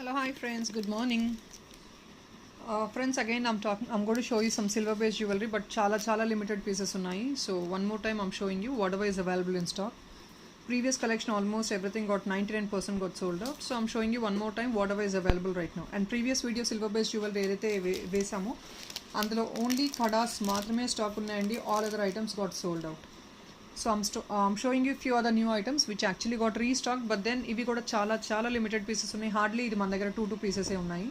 Hello, hi friends. Good morning. Friends, again I'm going to show you some silver based jewelry, but chala limited pieces unnai. So one more time I'm showing you whatever is available in stock. Previous collection almost everything got 99% got sold out. So I'm showing you one more time whatever is available right now. And previous video silver based jewelry ఏదైతే వేసామో అందులో only kadas మాత్రమే stock ఉన్నాయండి. All other items got sold out. So I'm showing you few other new items which actually got restocked, but then ఇవి కూడా చాలా limited pieces ఉన్నాయి. Hardly ఇది మన దగ్గర 2 పీసెసే ఉన్నాయి.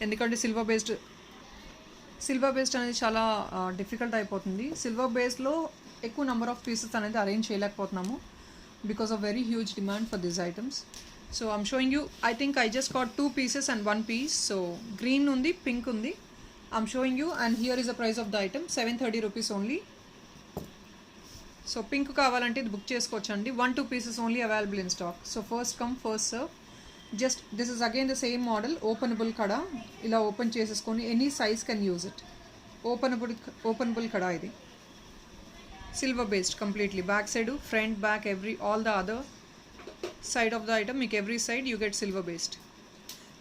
ఎందుకంటే సిల్వర్ బేస్డ్ అనేది చాలా డిఫికల్ట్ అయిపోతుంది. సిల్వర్ బేస్లో ఎక్కువ నెంబర్ ఆఫ్ పీసెస్ అనేది అరేంజ్ చేయలేకపోతున్నాము because of very huge demand for this items. So I'm showing you, I think I just got 2 pieces and 1 piece. So green ఉంది, పింక్ ఉంది. I'm showing you and here is the price of the item, 730 rupees only. So pink కావాలంటే ఇది book చేసుకోవచ్చు అండి. 1-2 pieces only available in stock. So first come first serve. Just this is again the same model, openable కడా. ఇలా open చేసేసుకొని any size can use it. Openable కడా ఇది. Silver based completely. Back side, front, back, all the other side of the item మీకు every side you get silver based.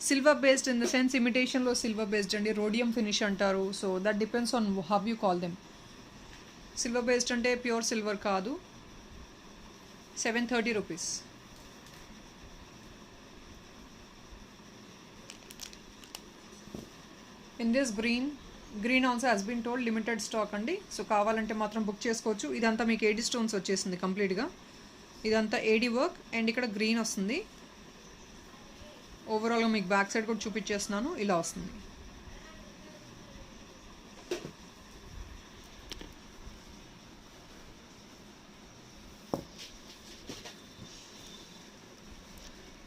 Silver based in the sense ఇమిటేషన్లో silver based అండి. Rhodium finish అంటారు. So that depends on how you call them. Silver based అంటే pure silver కాదు. 730 rupees. In this green also has been told limited stock అండి. So కావాలంటే మాత్రం book చేసుకోవచ్చు. ఇదంతా మీకు ఏడీ స్టోన్స్ వచ్చేసింది కంప్లీట్గా. ఇదంతా ఏడీ వర్క్ అండ్ ఇక్కడ గ్రీన్ వస్తుంది. ఓవరాల్గా మీకు బ్యాక్ సైడ్ కూడా చూపించేస్తున్నాను. ఇలా వస్తుంది.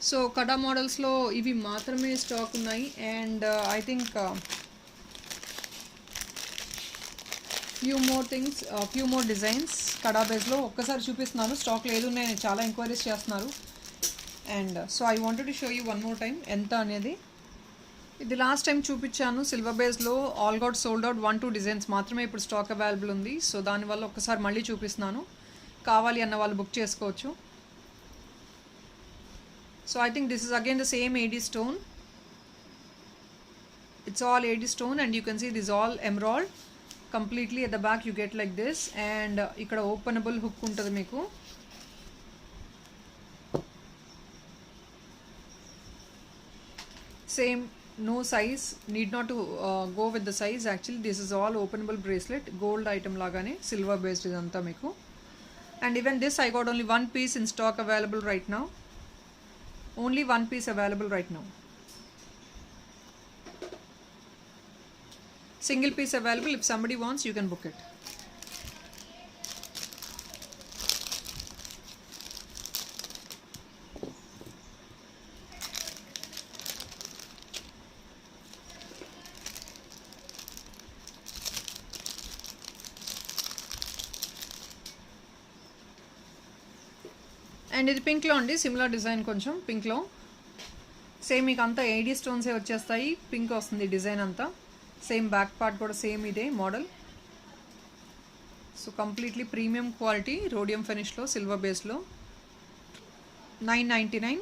సో కడా మోడల్స్లో ఇవి మాత్రమే స్టాక్ ఉన్నాయి. And I think few more designs కడా బేస్లో ఒక్కసారి చూపిస్తున్నాను. స్టాక్ లేదు, నేను చాలా ఎంక్వైరీస్ చేస్తున్నారు. And so I wanted to show you one more time ఎంత అనేది. ఇది లాస్ట్ టైం చూపించాను సిల్వర్ బేస్లో. All got sold out. 1-2 designs మాత్రమే ఇప్పుడు స్టాక్ అవైలబుల్ ఉంది. సో దానివల్ల ఒక్కసారి మళ్ళీ చూపిస్తున్నాను. కావాలి అన్న వాళ్ళు బుక్ చేసుకోవచ్చు. So I think this is again the same AD stone. It's all AD stone and you can see this all emerald. Completely at the back you get like this and ikkada openable hook untadi meeku. Same, no size, need not to go with the size. Actually this is all openable bracelet, gold item lagane, silver based idantha meeku. And even this I got only 1 piece in stock available right now. Only 1 piece available right now. Single piece available. If somebody wants, you can book it. And ఇది పింక్లో అండి. Similar design కొంచెం పింక్లో. Same మీకు అంతా ఏడీ స్టోన్సే వచ్చేస్తాయి. Pink వస్తుంది design అంతా. Same back part కూడా same ఇదే model. So completely premium quality rhodium ఫినిష్లో సిల్వర్ బేస్లో. 999.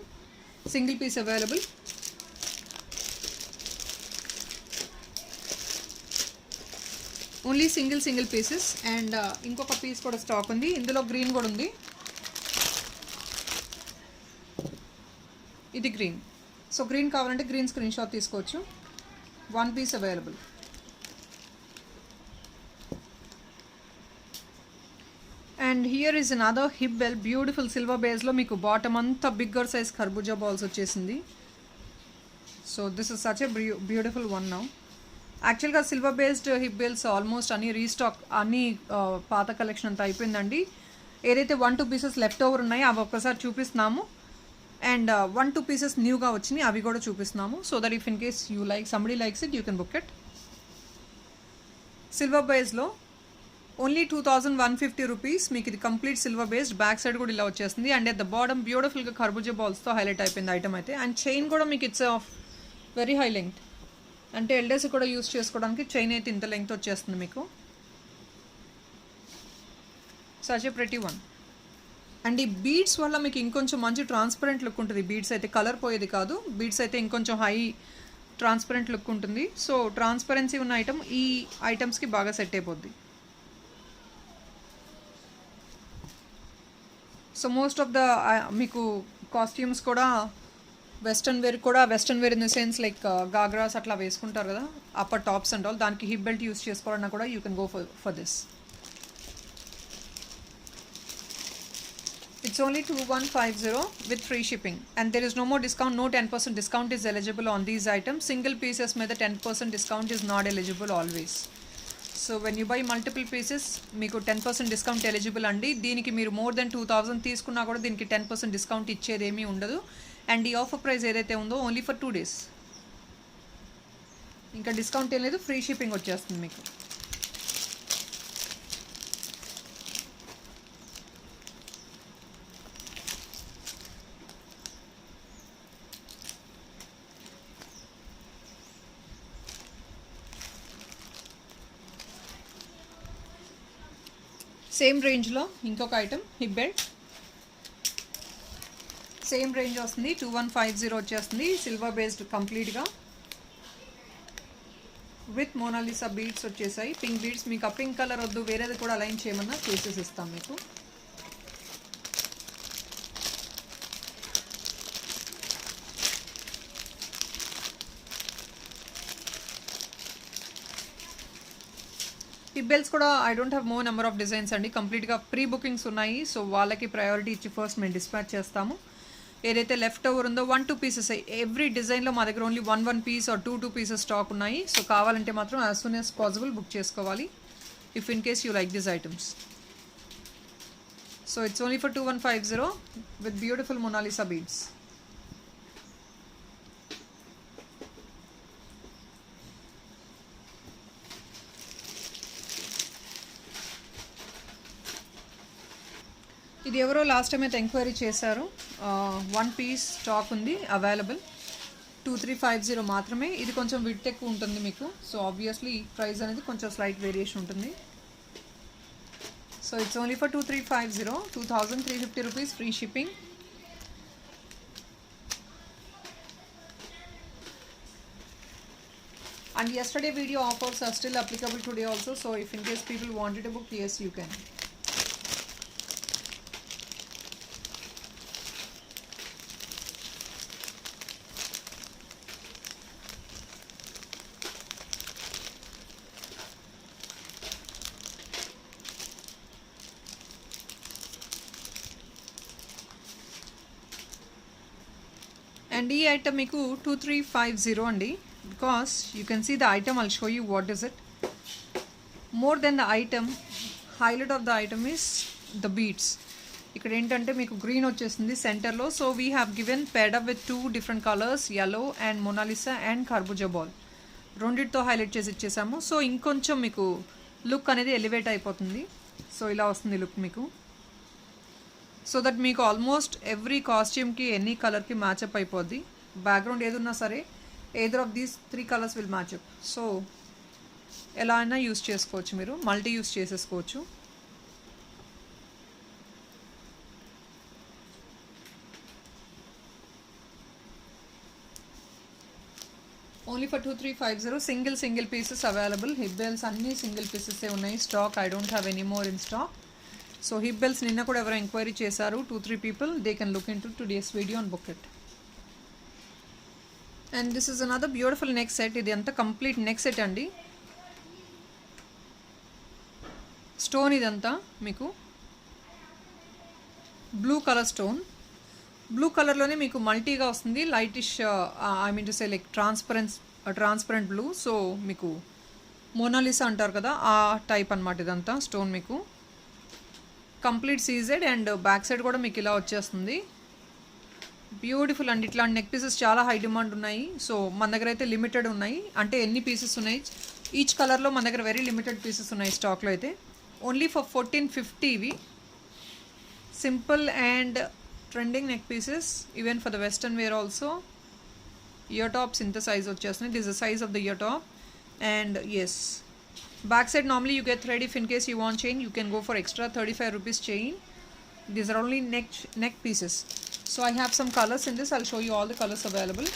Single piece available. Only single pieces. And ఇంకొక పీస్ కూడా స్టాక్ ఉంది. ఇందులో గ్రీన్ కూడా ఉంది. ఇది గ్రీన్. సో గ్రీన్ కావాలంటే గ్రీన్ స్క్రీన్ షాట్ తీసుకోవచ్చు. 1 piece available. And here is another hip belt, beautiful silver బేస్లో మీకు బాటమ్ అంతా బిగ్గర్ సైజ్ ఖర్బూజా బాల్స్ వచ్చేసింది. So this is such a beautiful one now. యాక్చువల్గా silver based hip belts almost అన్ని restock, అన్ని పాత కలెక్షన్ అంతా అయిపోయిందండి. ఏదైతే 1-2 pieces లెఫ్ట్ ఓవర్ ఉన్నాయో అవి ఒక్కసారి చూపిస్తున్నాము. అండ్ 1-2 pieces న్యూగా వచ్చినాయి, అవి కూడా చూపిస్తున్నాము. So that if in case you like, somebody likes it, you can book it. Silver బేస్లో ఓన్లీ 2150 rupees. మీకు ఇది complete silver based. Back side కూడా ఇలా వచ్చేస్తుంది. అండ్ అట్ ద బాటమ్ బ్యూటిఫుల్గా ఖర్బూజా బాల్స్తో హైలైట్ అయిపోయింది ఐటమ్ అయితే. అండ్ చైన్ కూడా మీకు it's of very high length. అంటే ఎల్డర్స్ కూడా యూస్ చేసుకోవడానికి చైన్ అయితే ఇంత లెంగ్త్ వచ్చేస్తుంది మీకు. Such a pretty one. And ఈ బీడ్స్ వల్ల మీకు ఇంకొంచెం మంచి ట్రాన్స్పరెంట్ లుక్ ఉంటుంది. బీడ్స్ అయితే కలర్ పోయేది కాదు, బీడ్స్ అయితే ఇంకొంచెం హై ట్రాన్స్పరెంట్ లుక్ ఉంటుంది. సో ట్రాన్స్పరెన్సీ ఉన్న ఐటమ్ ఈ ఐటమ్స్కి బాగా సెట్ అయిపోద్ది. సో మోస్ట్ ఆఫ్ ద మీకు కాస్ట్యూమ్స్ కూడా western wear in the sense like ghagras అట్లా వేసుకుంటారు కదా, అప్పర్ టాప్స్ అండ్ ఆల్, దానికి హిప్ బెల్ట్ యూస్ చేసుకోవాలన్నా కూడా you can go for this. It's only 2150 with free shipping, and there is no more discount. No 10% discount is eligible on these items. Single pieces में the 10% discount is not eligible always. So when you buy multiple pieces మీకు 10% discount eligible అండి. దీనికి మీరు more than 2000 తీసుకున్నా కూడా దీనికి 10% discount ఇచ్చేదేమీ ఉండదు. And ఈ ఆఫర్ ప్రైస్ ఏదైతే ఉందో ఓన్లీ ఫర్ 2 days. ఇంకా డిస్కౌంట్ ఏం లేదు, ఫ్రీ షిప్పింగ్ వచ్చేస్తుంది మీకు. సేమ్ రేంజ్లో ఇంకొక item hip belt, same range వస్తుంది, 2150 వచ్చేస్తుంది. సిల్వర్ బేస్డ్ కంప్లీట్గా విత్ మోనాలిసా బీడ్స్ వచ్చేసాయి. పింక్ బీడ్స్, మీకు ఆ పింక్ కలర్ వద్దు వేరేది కూడా అలైన్ చేయమన్నా చేసేసి ఇస్తాం మీకు. హిప్ బెల్ట్స్ కూడా I don't have more number of designs అండి, కంప్లీట్గా ప్రీ బుకింగ్స్ ఉన్నాయి. సో వాళ్ళకి ప్రయారిటీ ఇచ్చి ఫస్ట్ మేము డిస్పాచ్ చేస్తాము. ఏదైతే లెఫ్ట్ ఓవర్ ఉందో 1-2 పీసెస్, ఎవ్రీ డిజైన్లో మా దగ్గర only 1 piece or 2 pieces stock ఉన్నాయి. సో కావాలంటే మాత్రం as soon as possible book చేసుకోవాలి if in case you like this items. So it's only for 2150 with beautiful Mona Lisa beads. ఇది ఎవరో లాస్ట్ టైం అయితే ఎంక్వైరీ చేశారు. 1 పీస్ స్టాక్ ఉంది available, 2350 మాత్రమే. ఇది కొంచెం విడ్త్ ఎక్కువ ఉంటుంది మీకు, సో ఆబ్వియస్లీ ప్రైస్ అనేది కొంచెం స్లైట్ వేరియేషన్ ఉంటుంది. So it's only for 2350, 2350 rupees free shipping. And yesterday video offers are still applicable today also, so if in case people wanted to book, yes you can. And ఈ item మీకు 2350 అండి. Because you can see the item, I'll show you what is it. More than the item, highlight of the item is the beads. ఇక్కడ ఏంటంటే మీకు green వచ్చేస్తుంది సెంటర్లో. So we have given paired up with 2 different colours, yellow and Mona Lisa and కర్బూజా ball, రెండిటితో highlight చేసి ఇచ్చేసాము. So ఇంకొంచెం మీకు లుక్ అనేది ఎలివేట్ అయిపోతుంది. సో ఇలా వస్తుంది లుక్ మీకు. సో దట్ మీకు ఆల్మోస్ట్ ఎవ్రీ కాస్ట్యూమ్కి ఎనీ కలర్కి మ్యాచప్ అయిపోద్ది. బ్యాక్గ్రౌండ్ ఏదున్నా సరే either of these 3 colours will మ్యాచప్. So ఎలా అయినా యూస్ చేసుకోవచ్చు, మీరు మల్టీ యూస్ చేసేసుకోవచ్చు. Only for 2350, single pieces available. Hip belts అన్నీ సింగిల్ పీసెసే ఉన్నాయి stock. I don't have any more in stock. So hip belts నిన్న కూడా ఎవరో ఎంక్వైరీ చేశారు, 2-3 people. They can look in to today's video and book it. And this is another beautiful neck set. ఇది అంతా complete neck set అండి. Stone ఇదంతా మీకు blue colour stone, blue కలర్లోనే మీకు మల్టీగా వస్తుంది. Lightish I mean to say like transparent blue. So మీకు Mona Lisa అంటారు కదా, ఆ టైప్ అనమాట ఇదంతా స్టోన్. మీకు complete CZ and back side కూడా మీకు ఇలా వచ్చేస్తుంది. బ్యూటిఫుల్ అండి. ఇట్లాంటి నెక్ పీసెస్ చాలా హై డిమాండ్ ఉన్నాయి. సో మన దగ్గర అయితే లిమిటెడ్ ఉన్నాయి, అంటే ఎన్ని పీసెస్ ఉన్నాయి ఈచ్ కలర్లో మన దగ్గర వెరీ లిమిటెడ్ పీసెస్ ఉన్నాయి స్టాక్లో అయితే. ఓన్లీ ఫర్ 1450 ఇవి simple and trending neck pieces, even for the western wear also. Ear tops ఇంత సైజ్ వచ్చేస్తున్నాయి. This the size of the ear top. And yes, back side normally you get thread. If in case you want chain, you can go for extra 35 rupees chain. These are only neck pieces. So I have some colors in this. I'll show you all the colors available.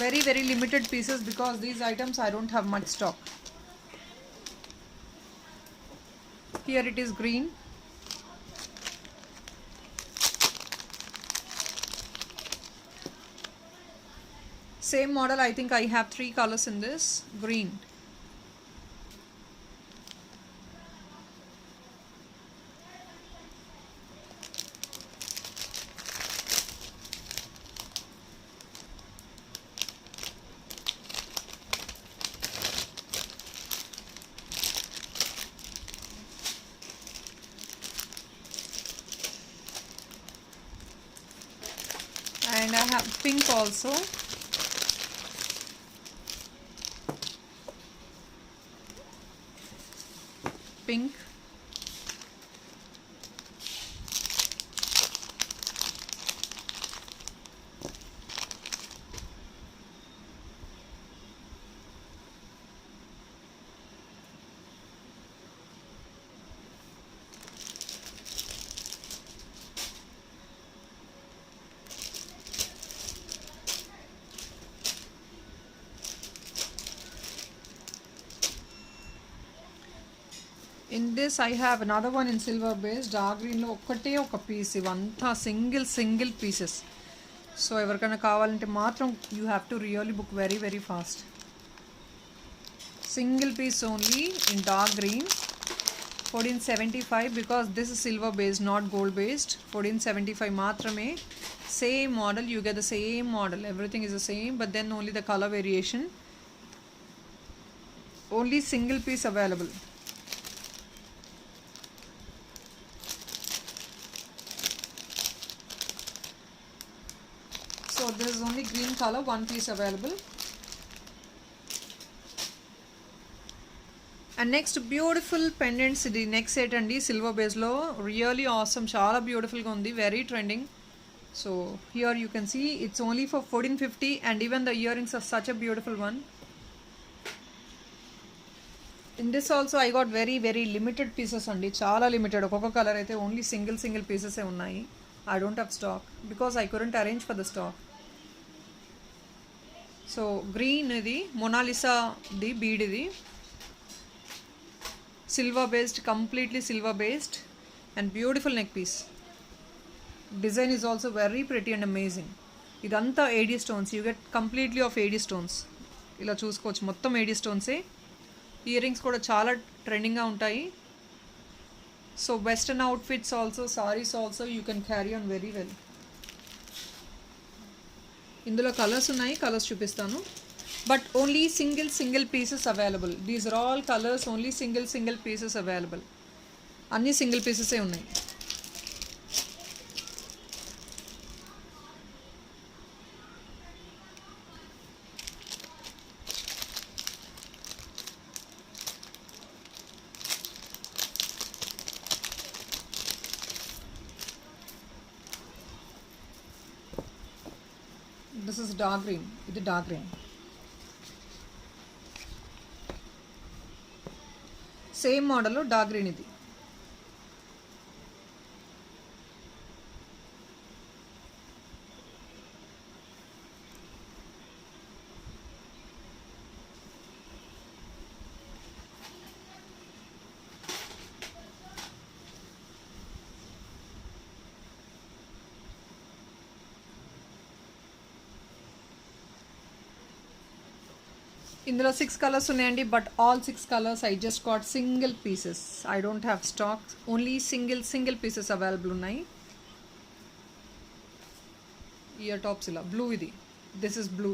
Very very limited pieces because these items I don't have much stock. Here it is green. Same model, I think I have 3 colors in this. Green. And I have pink also. Pink. In this I have another one in silver base. Dark green lo okkate oka piece. Ivanta single pieces. So evarkana kavalante matram you have to really book very very fast. Single piece only in dark green. 1475 because this is silver based, not gold based. 1475 matrame. Same model, you get the same model. Everything is the same, but then only the color variation. Only single piece available. So this is only green color, one piece available. And next beautiful pendants, the next set and silver base lo really awesome, chala beautiful ga undi, very trending. So here you can see it's only for 1450 and even the earrings are such a beautiful one. In this also I got very very limited pieces andi, chala limited. Okka color aithe only single pieces e unnayi. I don't have stock because I couldn't arrange for the stock. So green idi Mona Lisa di bead idi, silver based, completely silver based, and beautiful neck piece. Design is also very pretty and amazing. Idantha AD stones, you get completely of AD stones. Ila chuskochu mottam AD stones e. Earrings kuda chala trending ga untayi. So western outfits also, sarees also you can carry on very well. ఇందులో colours ఉన్నాయి, colours చూపిస్తాను. But only single pieces available. These are all colours, only single pieces available. అన్నీ single పీసెసే ఉన్నాయి. This is dark green. This is dark green. Same model dark green idi. ఇందులో 6 colours ఉన్నాయండి, but all 6 colours I just got single pieces. I don't have stock, only single pieces available ఉన్నాయి. Ear tops ఇలా blue, ఇది this is blue,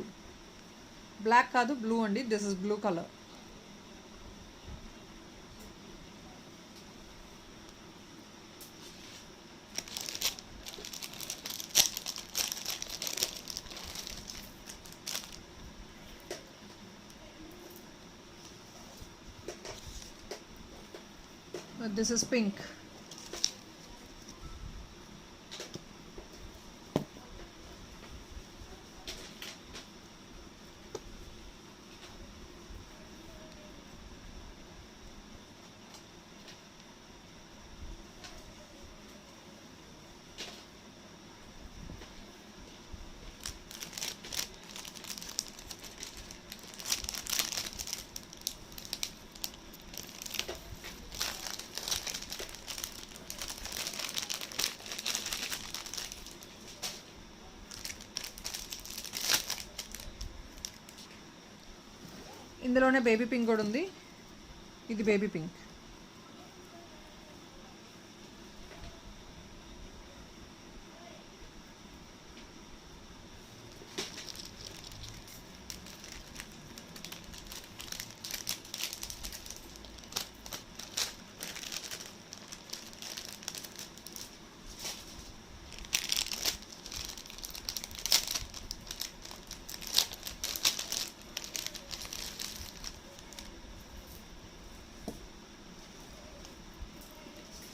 black కాదు blue అండి, this is blue colour. This is pink. ఇందులోనే baby pink కూడా ఉంది. ఇది baby pink.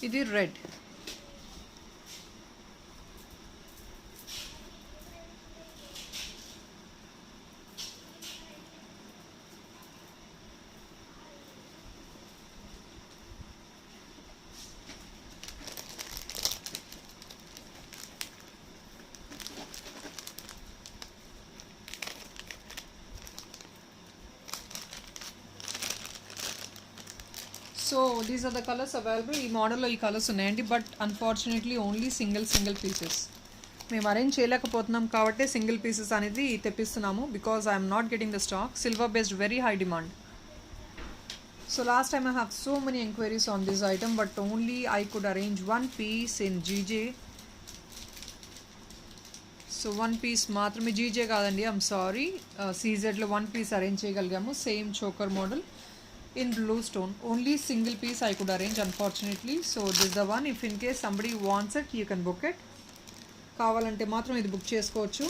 ఇది red. So these are the colours available. ఈ మోడల్లో ఈ కలర్స్ ఉన్నాయండి, but unfortunately only single pieces. మేము అరేంజ్ చేయలేకపోతున్నాం కాబట్టి సింగిల్ పీసెస్ అనేది తెప్పిస్తున్నాము, because I'm not getting the stock. Silver based very high demand. So last time I have so many enquiries on this item, but only I could arrange one piece in GJ. So one piece మాత్రమే, GJ కాదండి, I'm sorry, CZలో one piece arrange చేయగలిగాము. Same choker model in blue stone. Only single piece I could arrange, unfortunately. So this is the one. If in case somebody wants it, you can book it. కావాలంటే మాత్రం ఇది book చేసుకోవచ్చు.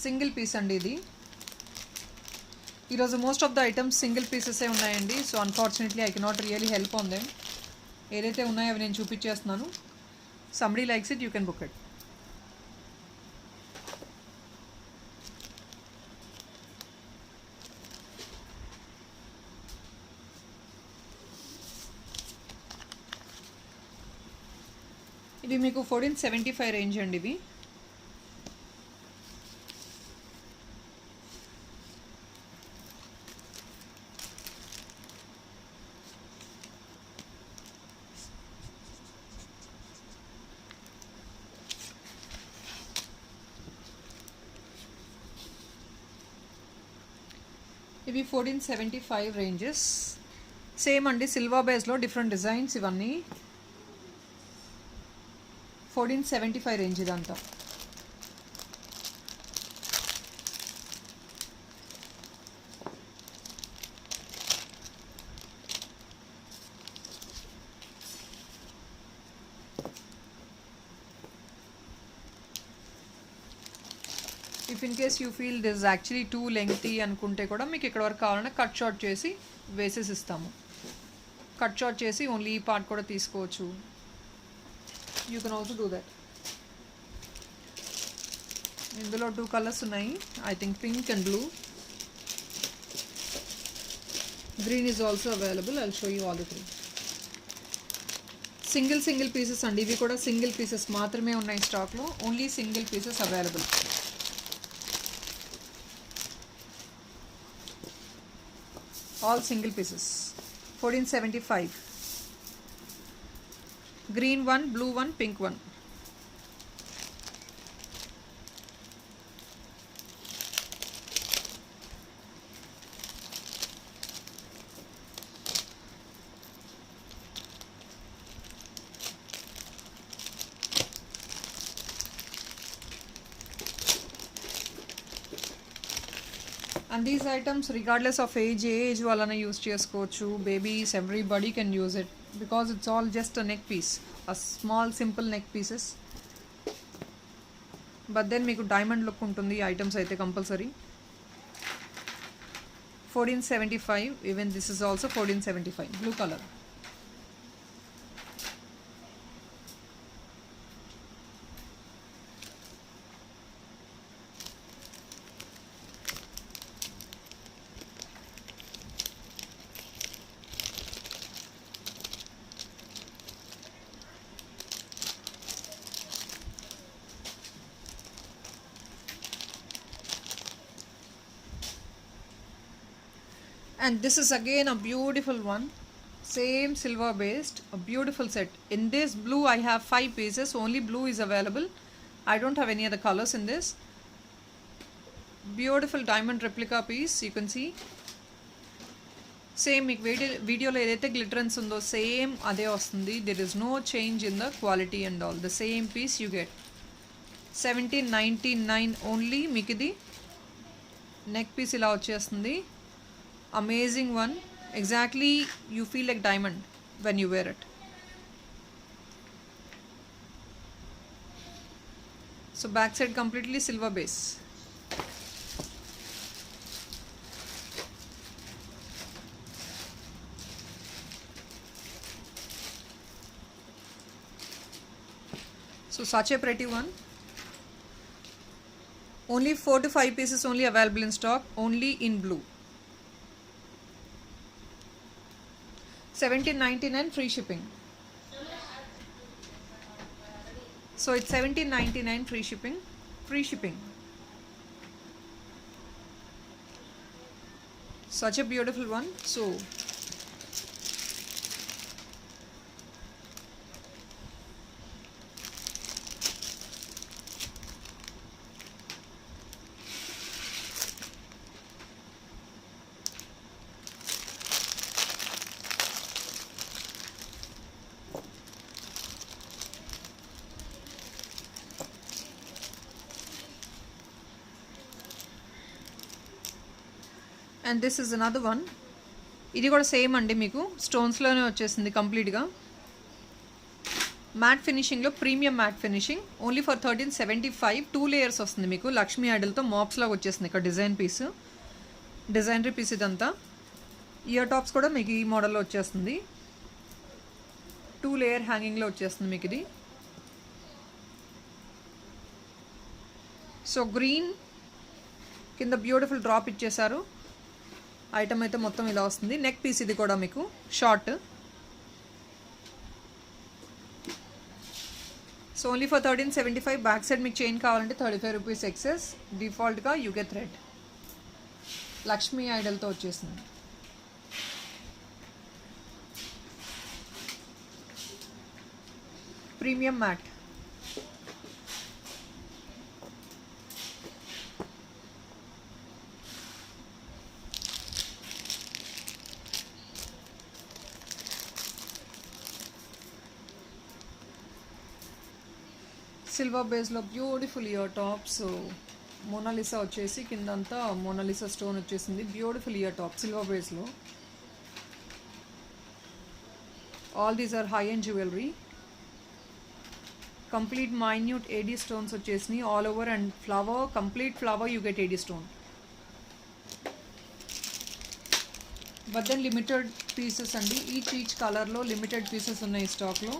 Single piece అండి ఇది. ఈరోజు most of the items single పీసెసే ఉన్నాయండి. So unfortunately I cannot really help on them. ఏదైతే ఉన్నాయో అవి నేను చూపించేస్తున్నాను. somebody likes it, you can book it. ఇవి మీకు 1475 రేంజ్ అండి. ఇవి ఇవి 1475 రేంజెస్. సేమ్ అండి, సిల్వర్ బేస్లో డిఫరెంట్ డిజైన్స్. ఇవన్నీ 1475 రేంజ్ ఇదంతా. If in case you feel this actually two lengthy అనుకుంటే కూడా మీకు ఇక్కడ వరకు కావాలన్నా కట్ షార్ట్ చేసి వేసేసి ఇస్తాము. కట్ షార్ట్ చేసి ఓన్లీ ఈ పార్ట్ కూడా తీసుకోవచ్చు. You can also do that. ఇందులో 2 కలర్స్ ఉన్నాయి, I think pink and blue. Green is also available. I'll show you all the 3. Single pieces అండి. ఇవి కూడా సింగిల్ పీసెస్ మాత్రమే ఉన్నాయి స్టాక్లో. Only single pieces available. All single pieces. 1475. Green one, blue one, pink one. And these items, regardless of age వాళ్ళని use చేసుకోవచ్చు. Babies, everybody can use it because it's all just a neck piece, a small simple neck pieces. But then మీకు diamond look ఉంటుంది ఈ items అయితే compulsory. 1475. Even this is also 1475. Blue colour. And this is again a beautiful one, same silver based, a beautiful set. In this blue I have 5 pieces, only blue is available. I don't have any other colors in this. Beautiful diamond replica piece. You can see same మీకు వీడియోలో ఏదైతే glitterance ఉందో same అదే వస్తుంది. There is no change in the quality and all. The same piece you get. 1799 only. మీకు ఇది neck piece ఇలా వచ్చేస్తుంది. Amazing one. Exactly you feel like diamond when you wear it. So back side completely silver base. So such a pretty one. Only 4 to 5 pieces only available in stock, only in blue. 1799 free shipping. So it's 1799 free shipping. Free shipping. Such a beautiful one. So and this is another one. ఇది కూడా same అండి, మీకు స్టోన్స్లోనే వచ్చేసింది కంప్లీట్గా. Matte ఫినిషింగ్లో premium matte finishing. Only for 1375. 2 layers వస్తుంది మీకు. లక్ష్మీ ఐడల్తో మాప్స్ లాగా వచ్చేసింది. ఇక్కడ డిజైన్ పీస్, డిజైనరీ పీస్ ఇదంతా. ఇయర్ టాప్స్ కూడా మీకు ఈ మోడల్లో వచ్చేస్తుంది. 2 లేయర్ హ్యాంగింగ్లో వచ్చేస్తుంది మీకు ఇది. సో గ్రీన్ కింద బ్యూటిఫుల్ డ్రాప్ ఇచ్చేసారు. ఐటమ్ అయితే మొత్తం ఇలా వస్తుంది. నెక్ పీస్ ఇది కూడా మీకు short. So only for 1375. Back side మీకు చైన్ కావాలంటే 35 రూపీస్ ఎక్సెస్. డిఫాల్ట్గా యూ గెట్ థ్రెడ్. లక్ష్మీ ఐడల్తో వచ్చేసింది. Premium matte. సిల్వర్ బేస్లో బ్యూటిఫుల్ ఇయర్ టాప్స్. మోనాలిసా వచ్చేసి కిందంతా మోనాలిసా స్టోన్ వచ్చేసింది. బ్యూటిఫుల్ ఇయర్ టాప్ సిల్వర్ బేస్లో. All these are high end jewellery. Complete minute AD stones వచ్చేసినాయి all over. And flower, complete flower you get AD stone. But then limited pieces అండి. Each కలర్లో limited pieces ఉన్నాయి స్టాక్లో.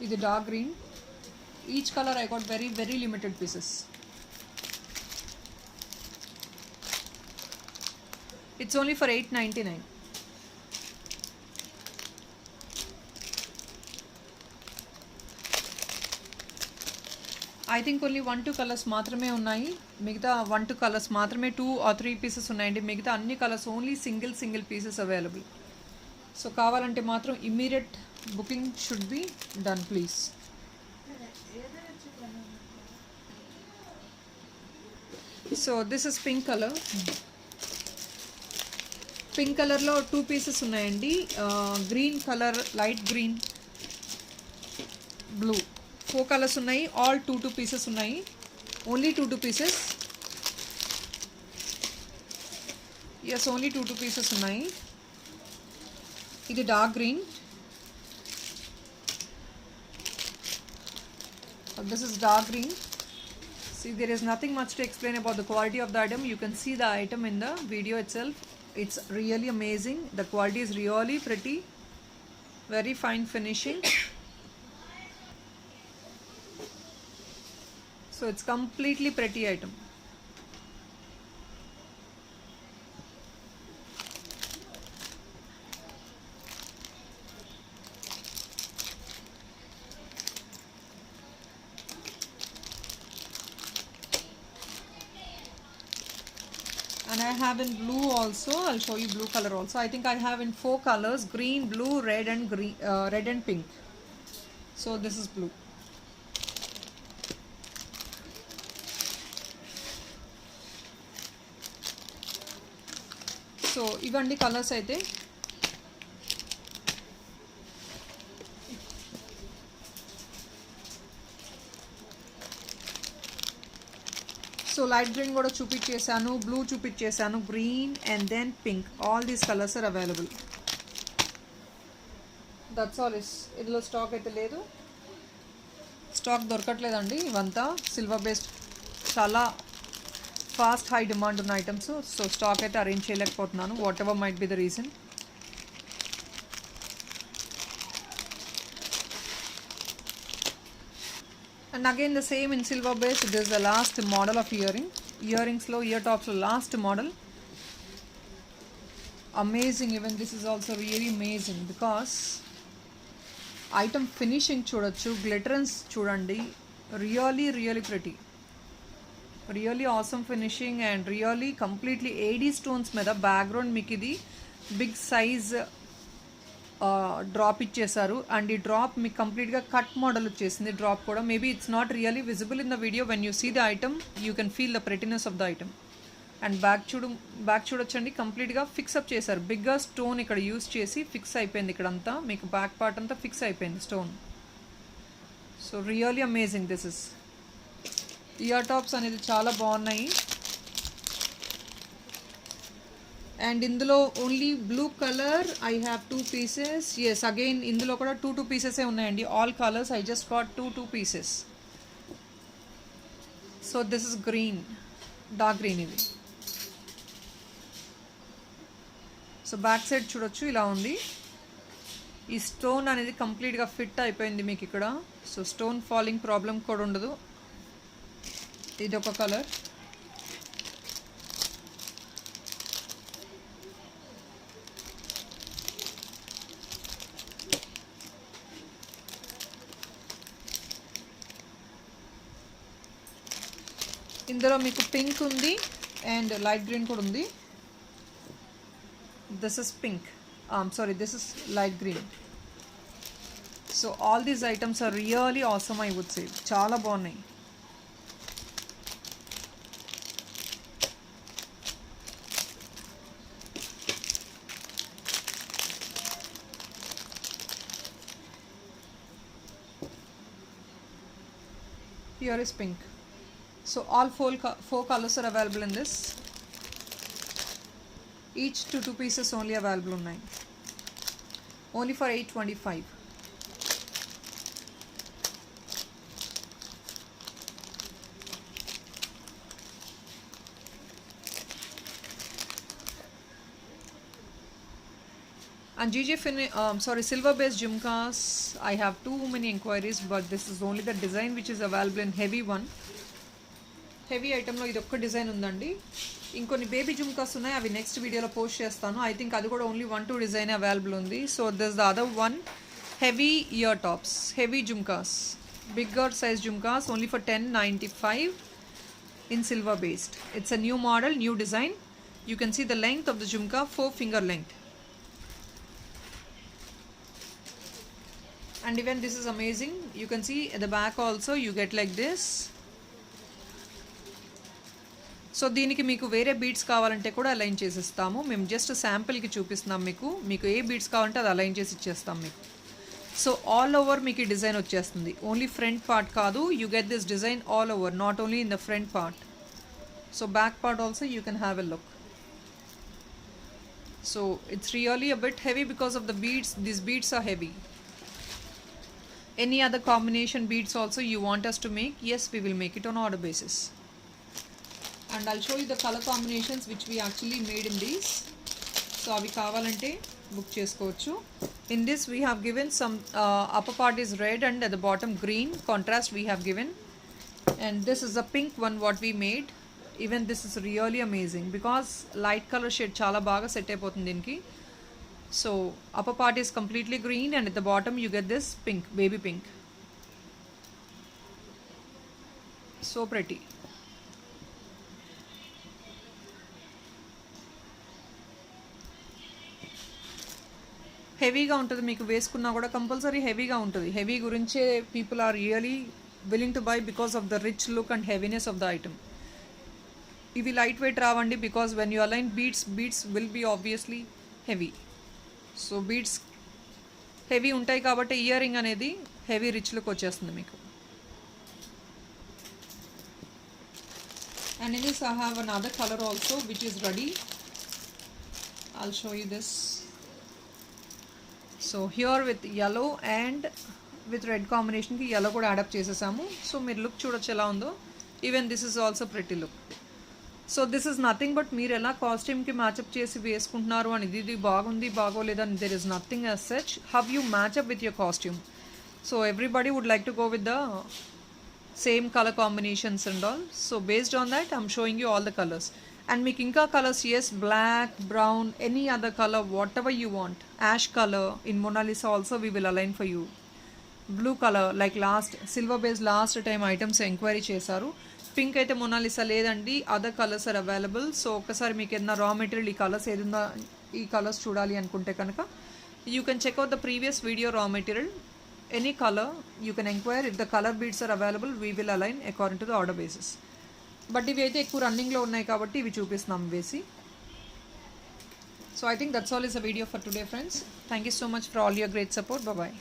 ఇది dark green. Each colour I got very very limited pieces. It's only for 899. I think only 1-2 colours మాత్రమే ఉన్నాయి. మిగతా 1-2 colours మాత్రమే 2 or 3 pieces ఉన్నాయండి. మిగతా అన్ని colours only single pieces available. So కావాలంటే మాత్రం immediate booking should be done please. So this is pink colour. Pink కలర్లో 2 పీసెస్ ఉన్నాయండి. Green colour, light green, blue, 4 colours ఉన్నాయి. ఆల్ 2 పీసెస్ ఉన్నాయి. Only 2 pieces. Yes, only 2 pieces ఉన్నాయి. ఇది dark green. This is dark green. See, there is nothing much to explain about the quality of the item. You can see the item in the video itself. It's really amazing. The quality is really pretty. Very fine finishing. So it's completely pretty item. And I have in blue also. I'll show you blue color also. I think I have in 4 colors: green, blue, red and green, red and pink. So this is blue. So ఇవండి colours అయితే. So light green కూడా చూపించేసాను, blue చూపించేసాను, green and then pink. All these colours are available. That's all. ఇందులో stock అయితే లేదు, stock దొరకట్లేదండి. ఇవంతా సిల్వర్ బేస్డ్, చాలా ఫాస్ట్ హై డిమాండ్ ఉన్న ఐటమ్స్. సో స్టాక్ అయితే అరేంజ్ చేయలేకపోతున్నాను, whatever might be the reason. And again the same in silver base. This is the last model of earrings lo ear tops lo last model. Amazing. Even this is also really amazing because item finishing చూడొచ్చు, glitterance చూడండి, really pretty, really awesome finishing and really completely AD stones మీద background మీకు ఇది big size drop ఇచ్చేసారు. And ఈ drop మీకు కంప్లీట్గా cut model వచ్చేసింది. డ్రాప్ కూడా maybe it's not really visible in the video. When you see the item you can feel the prettiness of the item. And back చూడొచ్చండి, కంప్లీట్గా fix up చేశారు. బిగ్గా స్టోన్ ఇక్కడ యూస్ చేసి ఫిక్స్ అయిపోయింది. ఇక్కడంతా మీకు బ్యాక్ పార్ట్ అంతా ఫిక్స్ అయిపోయింది stone. So really amazing. This is ear tops అనేది చాలా బాగున్నాయి. అండ్ ఇందులో only blue colour I have 2 pieces. Yes, again ఇందులో కూడా 2 పీసెసే ఉన్నాయండి. All colours I just got 2 pieces. So this is green, dark green ఇది. సో బ్యాక్ సైడ్ చూడొచ్చు, ఇలా ఉంది. ఈ స్టోన్ అనేది కంప్లీట్గా ఫిట్ అయిపోయింది మీకు ఇక్కడ. సో స్టోన్ ఫాలింగ్ ప్రాబ్లం కూడా ఉండదు. ఇది ఒక కలర్. ఇందులో మీకు పింక్ ఉంది అండ్ లైట్ గ్రీన్ కూడా ఉంది. This is pink, sorry this is light green. So all these items are really awesome I would say. చాలా బాగున్నాయి. Here is pink. So all four colors are available in this. Each 2 pieces only available online. Only for 825. And silver based jhumkas, I have too many inquiries, but this is only the design which is available in heavy one. Heavy ఐటెంలో ఇది ఒక్క design ఉందండి. ఇంకొన్ని baby jhumkas ఉన్నాయి, అవి next వీడియోలో post చేస్తాను. I think అది కూడా ఓన్లీ 1-2 డిజైన్ అవైలబుల్ ఉంది. So this the other one, heavy ear tops, heavy jhumkas, bigger size jhumkas, only for 1095 in silver based. It's a new model, new design. You can see the length of the jhumka, 4 finger length. And even this is amazing. You can see at the back also you get like this. So దీనికి మీకు వేరే beads కావాలంటే కూడా align చేసిస్తాము. మేము just శాంపిల్కి చూపిస్తున్నాం మీకు ఏ beads కావాలంటే అది అలైన్ చేసి ఇచ్చేస్తాం మీకు. సో ఆల్ ఓవర్ మీకు ఈ డిజైన్ వచ్చేస్తుంది. ఓన్లీ ఫ్రంట్ పార్ట్ కాదు, you get this design all over, not only in the front part. So back part also you can have a look. So it's really a bit heavy because of the beads. These beads are heavy. Any other combination beads also you want us to make? Yes, we will make it on order basis. And I'll show you the color combinations which we actually made in these. So avi kavalante book chesukochu. In this we have given some upper part is red and at the bottom green contrast we have given. And this is a pink one what we made. Even this is really amazing because light color shade chala baga set ayipotundi dinki. So upper part is completely green and at the bottom you get this pink, baby pink. So pretty. హెవీగా ఉంటుంది మీకు, వేసుకున్నా కూడా compulsory హెవీగా ఉంటుంది. Heavy గురించే people are really willing to buy because of the rich look and heaviness of the item. ఇవి light weight రావండి, because when you align beads will be obviously heavy. So beads heavy ఉంటాయి కాబట్టి earring అనేది heavy rich look వచ్చేస్తుంది మీకు. And in this I have another colour also which is ready. I'll show you this. So here with yellow and with red combination ki yellow kuda add up chesasamu. So meer look చూడొచ్చు ఎలా ఉందో. Even this is also pretty look. So this is nothing but మీరు ఎలా costume కి match up చేసి వేసుకుంటున్నారు అని, ఇది బాగుంది బాగోలేదని there is nothing as such. How you match up with your costume. So everybody would like to go with the same color combinations and all. So based on that I'm showing you all the colors. And మీకు ఇంకా colours, yes, black, brown, any other color, whatever you want. Ash color in Mona Lisa also we will align for you. Blue color like last silver base last time items enquiry చేశారు. Pink అయితే Mona Lisa లేదండి, other colours are available. So ఒకసారి మీకు ఏదైనా raw material ఈ colours ఏదైనా ఈ colours చూడాలి అనుకుంటే కనుక you can check out the previous video raw material. Any colour you can enquire. If the colour beads are available we will align according to the order basis. But ఇవి అయితే ఎక్కువ రన్నింగ్లో ఉన్నాయి కాబట్టి ఇవి చూపిస్తున్నాం వేసి. So I think that's all is a video for today friends. Thank you so much for all your great support. Bye.